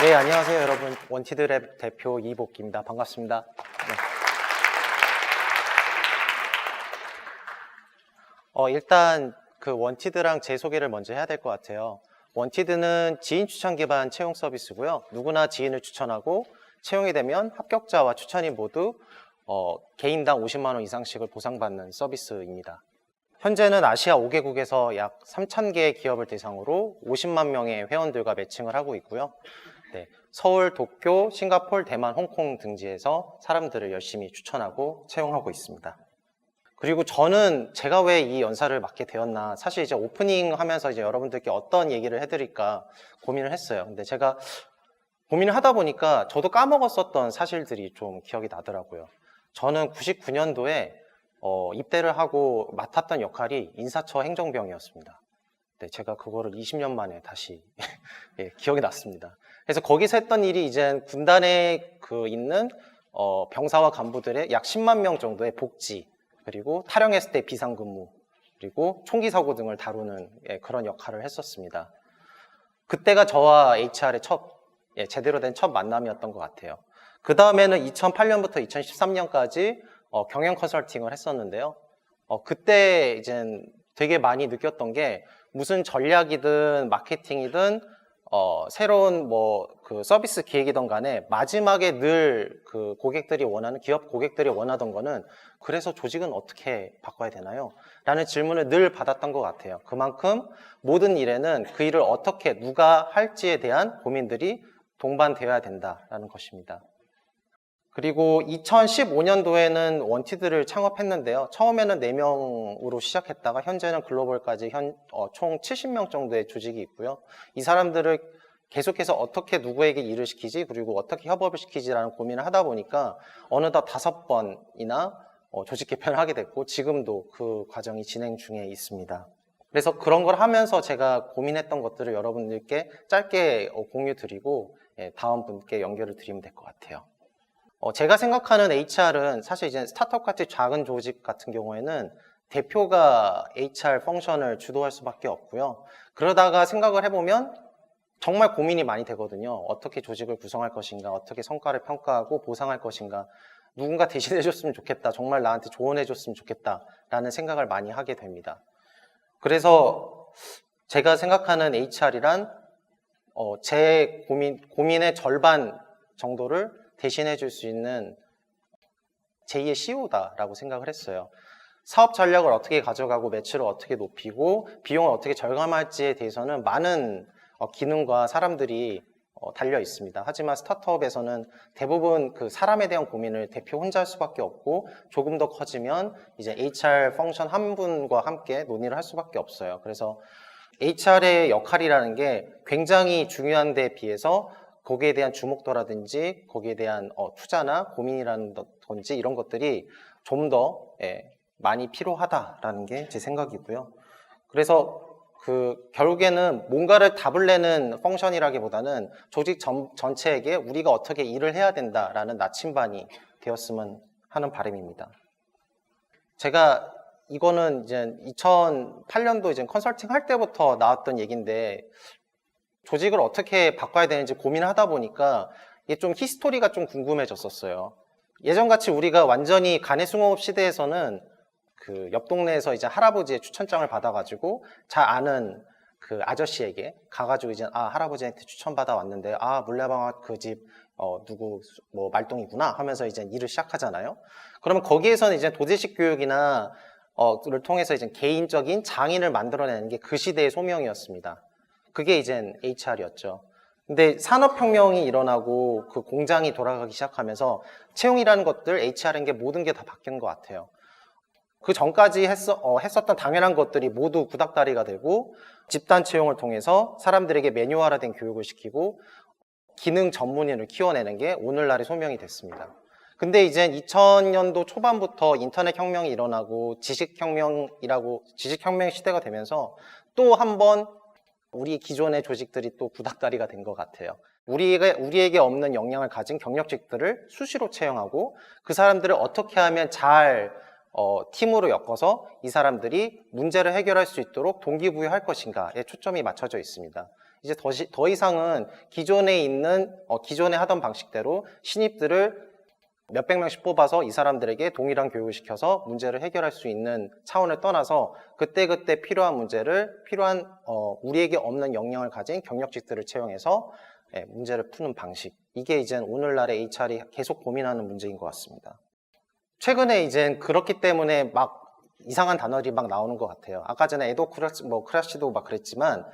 네, 안녕하세요, 여러분. 원티드랩 대표 이복기입니다. 반갑습니다. 네. 일단 그 원티드랑 제 소개를 먼저 해야 될 것 같아요. 원티드는 지인 추천 기반 채용 서비스고요. 누구나 지인을 추천하고 채용이 되면 합격자와 추천인 모두 개인당 50만 원 이상씩을 보상받는 서비스입니다. 현재는 아시아 5개국에서 약 3,000개의 기업을 대상으로 50만 명의 회원들과 매칭을 하고 있고요. 네, 서울, 도쿄, 싱가포르, 대만, 홍콩 등지에서 사람들을 열심히 추천하고 채용하고 있습니다. 그리고 저는 제가 왜 이 연사를 맡게 되었나, 사실 이제 오프닝 하면서 이제 여러분들께 어떤 얘기를 해드릴까 고민을 했어요. 근데 제가 고민을 하다 보니까 저도 까먹었었던 사실들이 좀 기억이 나더라고요. 저는 99년도에 입대를 하고 맡았던 역할이 인사처 행정병이었습니다. 네, 제가 그거를 20년 만에 다시 예, 기억이 났습니다. 그래서 거기서 했던 일이 이제 군단에 있는 병사와 간부들의 약 10만 명 정도의 복지, 그리고 탈영했을 때 비상근무, 그리고 총기 사고 등을 다루는 그런 역할을 했었습니다. 그때가 저와 HR의 제대로 된 첫 만남이었던 것 같아요. 그 다음에는 2008년부터 2013년까지 경영 컨설팅을 했었는데요. 그때 이제 되게 많이 느꼈던 게, 무슨 전략이든 마케팅이든 새로운 그 서비스 기획이든 간에 마지막에 늘 그 고객들이 원하는, 기업 고객들이 원하던 거는, 그래서 조직은 어떻게 바꿔야 되나요? 라는 질문을 늘 받았던 것 같아요. 그만큼 모든 일에는 그 일을 어떻게 누가 할지에 대한 고민들이 동반되어야 된다라는 것입니다. 그리고 2015년도에는 원티드를 창업했는데요. 처음에는 4명으로 시작했다가 현재는 글로벌까지 총 70명 정도의 조직이 있고요. 이 사람들을 계속해서 어떻게 누구에게 일을 시키지, 그리고 어떻게 협업을 시키지라는 고민을 하다 보니까 어느덧 5번이나 조직 개편을 하게 됐고, 지금도 그 과정이 진행 중에 있습니다. 그래서 그런 걸 하면서 제가 고민했던 것들을 여러분들께 짧게 공유 드리고, 다음 분께 연결을 드리면 될 것 같아요. 제가 생각하는 HR은 사실 이제 스타트업 같이 작은 조직 같은 경우에는 대표가 HR 펑션을 주도할 수밖에 없고요. 그러다가 생각을 해보면 정말 고민이 많이 되거든요. 어떻게 조직을 구성할 것인가, 어떻게 성과를 평가하고 보상할 것인가, 누군가 대신해줬으면 좋겠다, 정말 나한테 조언해줬으면 좋겠다 라는 생각을 많이 하게 됩니다. 그래서 제가 생각하는 HR이란 제 고민의 절반 정도를 대신해 줄 수 있는 제2의 CEO다라고 생각을 했어요. 사업 전략을 어떻게 가져가고 매출을 어떻게 높이고 비용을 어떻게 절감할지에 대해서는 많은 기능과 사람들이 달려 있습니다. 하지만 스타트업에서는 대부분 그 사람에 대한 고민을 대표 혼자 할 수밖에 없고, 조금 더 커지면 이제 HR 펑션 한 분과 함께 논의를 할 수밖에 없어요. 그래서 HR의 역할이라는 게 굉장히 중요한 데에 비해서 거기에 대한 주목도라든지 거기에 대한 투자나 고민이라든지 이런 것들이 좀 더 많이 필요하다라는 게 제 생각이고요. 그래서 결국에는 뭔가를 답을 내는 펑션이라기보다는 조직 전체에게 우리가 어떻게 일을 해야 된다라는 나침반이 되었으면 하는 바람입니다. 제가 이거는 이제 2008년도 이제 컨설팅 할 때부터 나왔던 얘기인데, 조직을 어떻게 바꿔야 되는지 고민을 하다 보니까 이게 좀 히스토리가 좀 궁금해졌었어요. 예전같이 우리가 완전히 가내승호흡 시대에서는 그 옆 동네에서 이제 할아버지의 추천장을 받아가지고 잘 아는 그 아저씨에게 가가지고 이제 할아버지한테 추천받아 왔는데, 물레방아 그 집 누구 뭐 말동이구나 하면서 이제 일을 시작하잖아요. 그러면 거기에서는 이제 도제식 교육이나 를 통해서 이제 개인적인 장인을 만들어내는 게 그 시대의 소명이었습니다. 그게 이젠 HR이었죠. 근데 산업혁명이 일어나고 그 공장이 돌아가기 시작하면서 채용이라는 것들, HR인 게 모든 게 다 바뀐 것 같아요. 그 전까지 했었던 당연한 것들이 모두 구닥다리가 되고, 집단 채용을 통해서 사람들에게 매뉴얼화된 교육을 시키고 기능 전문인을 키워내는 게 오늘날의 소명이 됐습니다. 근데 이제 2000년도 초반부터 인터넷 혁명이 일어나고 지식혁명 시대가 되면서 또 한 번 우리 기존의 조직들이 또 구닥다리가 된 것 같아요. 우리에게 없는 역량을 가진 경력직들을 수시로 채용하고, 그 사람들을 어떻게 하면 잘 팀으로 엮어서 이 사람들이 문제를 해결할 수 있도록 동기부여할 것인가에 초점이 맞춰져 있습니다. 이제 더 이상은 기존에 있는 기존에 하던 방식대로 신입들을 몇백 명씩 뽑아서 이 사람들에게 동일한 교육을 시켜서 문제를 해결할 수 있는 차원을 떠나서 그때그때 필요한 문제를 우리에게 없는 역량을 가진 경력직들을 채용해서 문제를 푸는 방식. 이게 이제 오늘날의 HR이 계속 고민하는 문제인 것 같습니다. 최근에 이제 그렇기 때문에 막 이상한 단어들이 막 나오는 것 같아요. 아까 전에 크라시도 막 그랬지만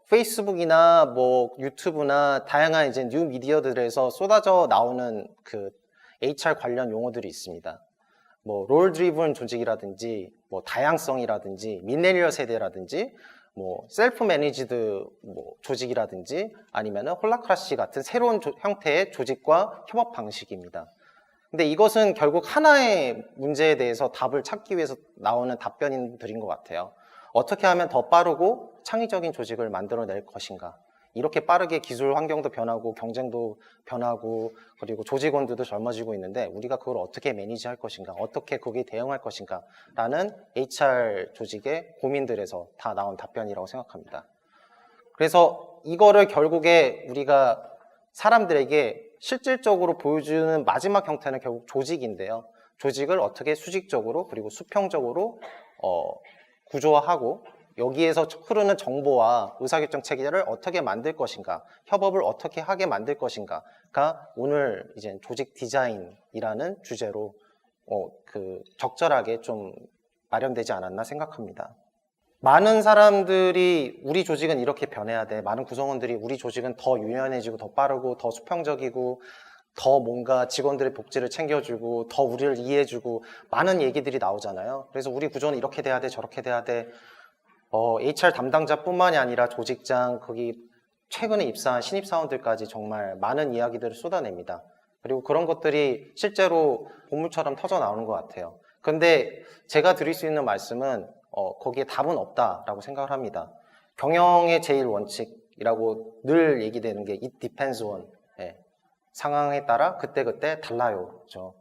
페이스북이나 뭐 유튜브나 다양한 이제 뉴 미디어들에서 쏟아져 나오는 그 HR 관련 용어들이 있습니다. 뭐 롤 드리븐 조직이라든지 뭐 다양성이라든지 밀레니얼 세대라든지 뭐 셀프 매니지드 뭐 조직이라든지 아니면은 홀라크라시 같은 새로운 형태의 조직과 협업 방식입니다. 근데 이것은 결국 하나의 문제에 대해서 답을 찾기 위해서 나오는 답변들인 것 같아요. 어떻게 하면 더 빠르고 창의적인 조직을 만들어낼 것인가. 이렇게 빠르게 기술 환경도 변하고 경쟁도 변하고 그리고 조직원들도 젊어지고 있는데 우리가 그걸 어떻게 매니지할 것인가, 어떻게 거기에 대응할 것인가 라는 HR 조직의 고민들에서 다 나온 답변이라고 생각합니다. 그래서 이거를 결국에 우리가 사람들에게 실질적으로 보여주는 마지막 형태는 결국 조직인데요. 조직을 어떻게 수직적으로 그리고 수평적으로 구조화하고 여기에서 흐르는 정보와 의사결정 체계를 어떻게 만들 것인가, 협업을 어떻게 하게 만들 것인가가 오늘 이제 조직 디자인이라는 주제로 적절하게 좀 마련되지 않았나 생각합니다. 많은 사람들이 우리 조직은 이렇게 변해야 돼. 많은 구성원들이 우리 조직은 더 유연해지고 더 빠르고 더 수평적이고 더 뭔가 직원들의 복지를 챙겨주고 더 우리를 이해해주고 많은 얘기들이 나오잖아요. 그래서 우리 구조는 이렇게 돼야 돼, 저렇게 돼야 돼. HR 담당자뿐만이 아니라 조직장, 거기 최근에 입사한 신입사원들까지 정말 많은 이야기들을 쏟아냅니다. 그리고 그런 것들이 실제로 본물처럼 터져 나오는 것 같아요. 근데 제가 드릴 수 있는 말씀은 거기에 답은 없다라고 생각을 합니다. 경영의 제일 원칙이라고 늘 얘기되는 게 it depends on. 상황에 따라 그때그때 달라요. 그렇죠?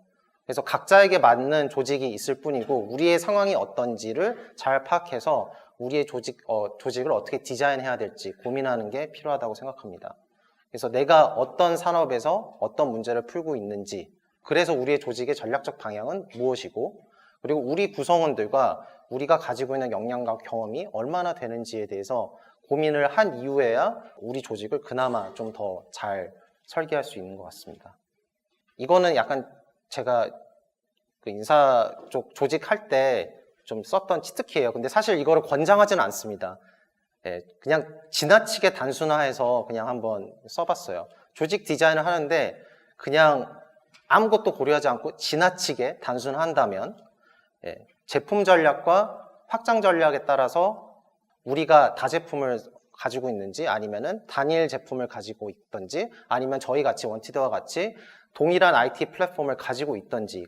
그래서 각자에게 맞는 조직이 있을 뿐이고 우리의 상황이 어떤지를 잘 파악해서 우리의 조직을 어떻게 디자인해야 될지 고민하는 게 필요하다고 생각합니다. 그래서 내가 어떤 산업에서 어떤 문제를 풀고 있는지, 그래서 우리의 조직의 전략적 방향은 무엇이고, 그리고 우리 구성원들과 우리가 가지고 있는 역량과 경험이 얼마나 되는지에 대해서 고민을 한 이후에야 우리 조직을 그나마 좀 더 잘 설계할 수 있는 것 같습니다. 이거는 약간 제가 그 인사 쪽 조직할 때 좀 썼던 치트키예요. 근데 사실 이거를 권장하지는 않습니다. 그냥 지나치게 단순화해서 그냥 한번 써봤어요. 조직 디자인을 하는데 그냥 아무것도 고려하지 않고 지나치게 단순화한다면 제품 전략과 확장 전략에 따라서 우리가 다제품을 가지고 있는지 아니면은 단일 제품을 가지고 있던지 아니면 저희 같이 원티드와 같이 동일한 IT 플랫폼을 가지고 있던지에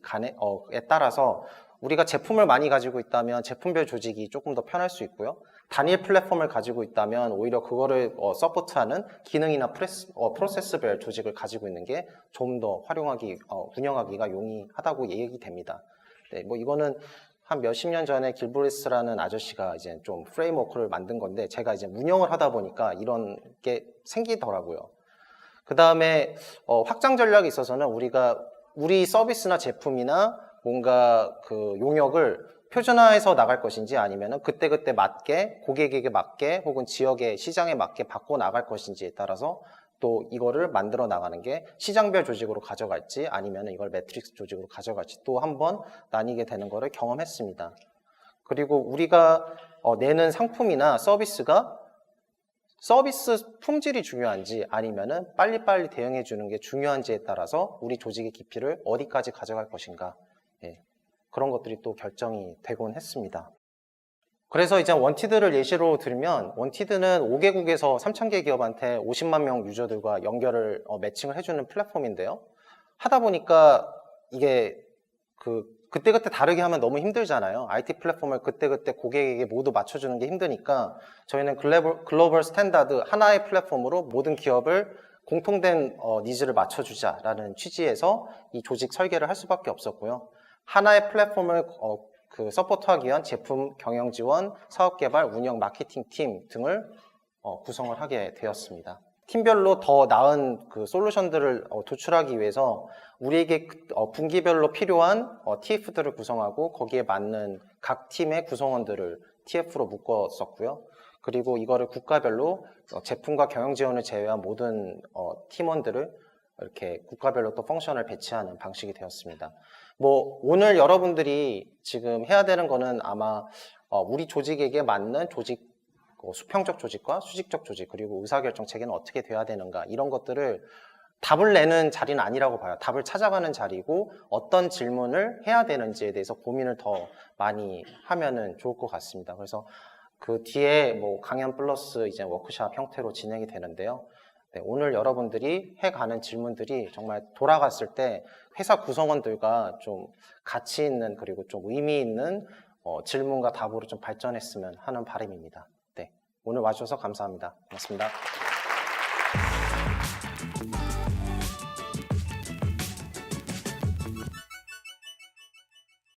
따라서 우리가 제품을 많이 가지고 있다면 제품별 조직이 조금 더 편할 수 있고요. 단일 플랫폼을 가지고 있다면 오히려 그거를 서포트하는 기능이나 프로세스별 조직을 가지고 있는 게 좀 더 운영하기가 용이하다고 얘기됩니다. 네, 뭐 이거는 한 몇십 년 전에 길브리스라는 아저씨가 이제 좀 프레임워크를 만든 건데 제가 이제 운영을 하다 보니까 이런 게 생기더라고요. 그 다음에 확장 전략에 있어서는 우리 서비스나 제품이나 뭔가 그 용역을 표준화해서 나갈 것인지 아니면은 그때그때 맞게 고객에게 맞게 혹은 지역의 시장에 맞게 바꿔 나갈 것인지에 따라서 또 이거를 만들어 나가는 게 시장별 조직으로 가져갈지 아니면 이걸 매트릭스 조직으로 가져갈지 또 한번 나뉘게 되는 거를 경험했습니다. 그리고 우리가 내는 상품이나 서비스가 서비스 품질이 중요한지 아니면은 빨리빨리 대응해 주는 게 중요한지에 따라서 우리 조직의 깊이를 어디까지 가져갈 것인가 그런 것들이 또 결정이 되곤 했습니다. 그래서 이제 원티드를 예시로 들면 원티드는 5개국에서 3,000개 기업한테 50만 명 유저들과 연결을 매칭을 해주는 플랫폼인데요. 하다 보니까 이게 그때그때 다르게 하면 너무 힘들잖아요. IT 플랫폼을 그때그때 고객에게 모두 맞춰주는 게 힘드니까 저희는 글로벌 스탠다드 하나의 플랫폼으로 모든 기업을 공통된 니즈를 맞춰주자라는 취지에서 이 조직 설계를 할 수밖에 없었고요. 하나의 플랫폼을 서포트하기 위한 제품 경영 지원, 사업 개발, 운영, 마케팅 팀 등을 구성을 하게 되었습니다. 팀별로 더 나은 그 솔루션들을 도출하기 위해서 우리에게 분기별로 필요한 TF들을 구성하고 거기에 맞는 각 팀의 구성원들을 TF로 묶었었고요. 그리고 이거를 국가별로 제품과 경영 지원을 제외한 모든 팀원들을 이렇게 국가별로 또 펑션을 배치하는 방식이 되었습니다. 뭐 오늘 여러분들이 지금 해야 되는 거는 아마 우리 조직에게 맞는 조직 수평적 조직과 수직적 조직 그리고 의사결정 체계는 어떻게 돼야 되는가 이런 것들을 답을 내는 자리는 아니라고 봐요. 답을 찾아가는 자리고 어떤 질문을 해야 되는지에 대해서 고민을 더 많이 하면은 좋을 것 같습니다. 그래서 그 뒤에 뭐 강연 플러스 이제 워크숍 형태로 진행이 되는데요. 네, 오늘 여러분들이 해가는 질문들이 정말 돌아갔을 때 회사 구성원들과 좀 가치 있는 그리고 좀 의미 있는 질문과 답으로 좀 발전했으면 하는 바람입니다. 네, 오늘 와주셔서 감사합니다. 고맙습니다.